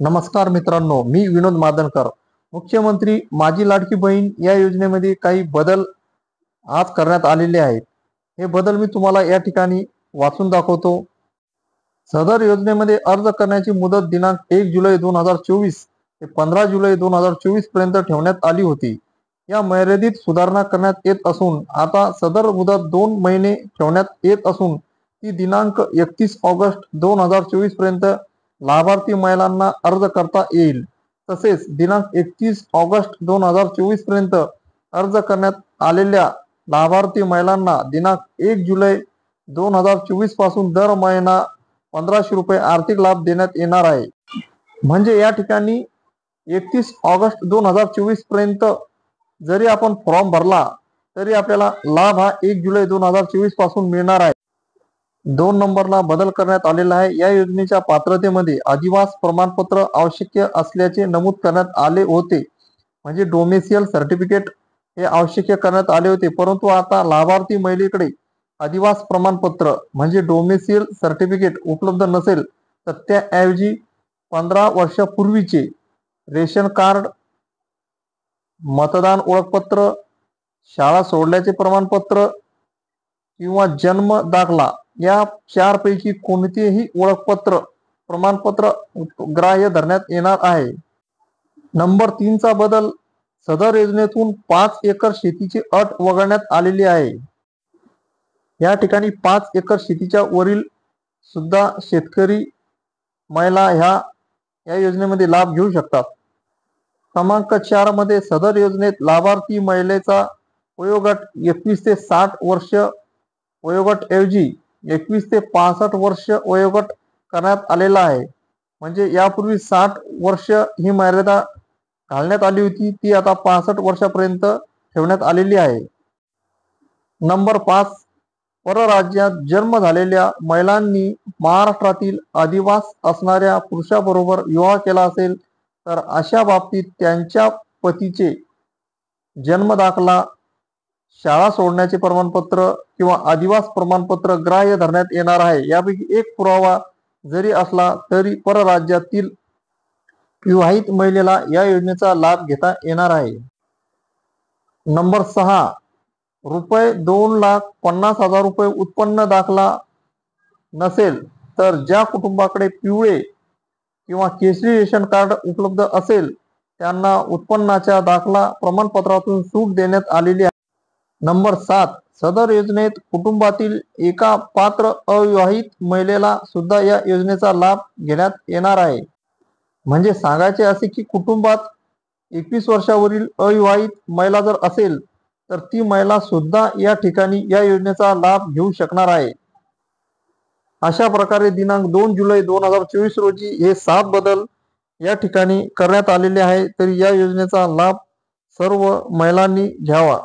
नमस्कार मित्रांनो, मी विनोद मादनकर. मुख्यमंत्री माझी लाडकी बहीण या योजनेमध्ये काही बदल आज करण्यात आलेले आहेत. हे बदल मी तुम्हाला या ठिकाणी वाचून दाखवतो. सदर योजनेमध्ये अर्ज करण्याची मुदत दिनांक 1 जुलै 2024 ते 15 जुलै 2024 पर्यंत ठेवण्यात आली होती. या मर्यादित सुधारणा करण्यात येत असून आता सदर मुदत 2 महिने ठेवण्यात येत असून ती दिनांक 31 ऑगस्ट 2024 पर्यंत लाभार्थी महिलांना अर्ज करता येईल. तसेच दिनांक 31 ऑगस्ट 2024 पर्यंत अर्ज करण्यात आलेल्या लाभार्थी महिलांना दिनांक 1 जुलै 2024 पासून दर महिना 1500 रुपये आर्थिक लाभ देण्यात येणार आहे. म्हणजे या ठिकाणी 31 ऑगस्ट 2024 पर्यंत जरी आपण फॉर्म भरला तरी आपल्याला लाभ हा 1 जुलै 2024 पासून मिळणार आहे. 2 नंबरला बदल करण्यात आलेला आहे. या योजनेच्या पात्रतेमध्ये अधिवास प्रमाणपत्र आवश्यक असल्याचे नमूद करण्यात आले होते. म्हणजे डोमेसियल सर्टिफिकेट हे आवश्यक करण्यात आले होते, परंतु आता लाभार्थी महिलेकडे अधिवास प्रमाणपत्र म्हणजे डोमेसियल सर्टिफिकेट उपलब्ध नसेल तर त्याऐवजी 15 वर्षापूर्वीचे रेशन कार्ड, मतदान ओळखपत्र, शाळा सोडल्याचे प्रमाणपत्र किंवा जन्म दाखला या 4 पैकी कोणतेही ओळखपत्र प्रमाणपत्र ग्राह्य धरण्यात येणार आहे. नंबर 3 चा बदल, सदर योजनेतून 5 एकर शेतीची अट वगळण्यात आलेली आहे. या ठिकाणी 5 एकर शेतीच्या वरील सुद्धा शेतकरी महिला या योजनेमध्ये लाभ घेऊ शकतात. क्रमांक 4 मध्ये सदर योजनेत लाभार्थी महिलेचा वयोगट 21 ते 60 वर्ष वयोगट ऐवजी 21 ते 65 वर्ष वयोगट करण्यात आलेला आहे. म्हणजे यापूर्वी 60 वर्ष ही मर्यादा घालण्यात आली होती, ती आता 65 वर्षापर्यंत ठेवण्यात आलेली आहे. नंबर 5, परराज्यात जन्म झालेल्या महिलांनी महाराष्ट्रातील अधिवास असणाऱ्या पुरुषाबरोबर विवाह केला असेल तर अशा बाबतीत त्यांच्या पतीचे जन्म दाखला, शाळा सोडण्याचे प्रमाणपत्र किंवा अधिवास प्रमाणपत्र ग्राह्य धरण्यात येणार आहे. यापैकी एक पुरावा जरी असला तरी परराज्यातील विवाहित महिलेला या योजनेचा लाभ घेता येणार आहे. नंबर 6, रुपये 2,50,000 रुपये उत्पन्न दाखला नसेल तर ज्या कुटुंबाकडे पिवळे किंवा केशरी रेशन कार्ड उपलब्ध असेल त्यांना उत्पन्नाच्या दाखला प्रमाणपत्रातून सूट देण्यात आलेली आहे. नंबर 7, सदर योजनेत कुटुंबातील एका पात्र अविवाहित महिलेला सुद्धा या योजनेचा लाभ घेण्यात येणार आहे. म्हणजे सांगायचे असे की कुटुंबात 21 वर्षावरील अविवाहित महिला जर असेल तर ती महिला सुद्धा या ठिकाणी या योजनेचा लाभ घेऊ शकणार आहे. अशा प्रकारे दिनांक 2 जुलै 2024 रोजी हे 7 बदल या ठिकाणी करण्यात आलेले आहे. तरी या योजनेचा लाभ सर्व महिलांनी घ्यावा.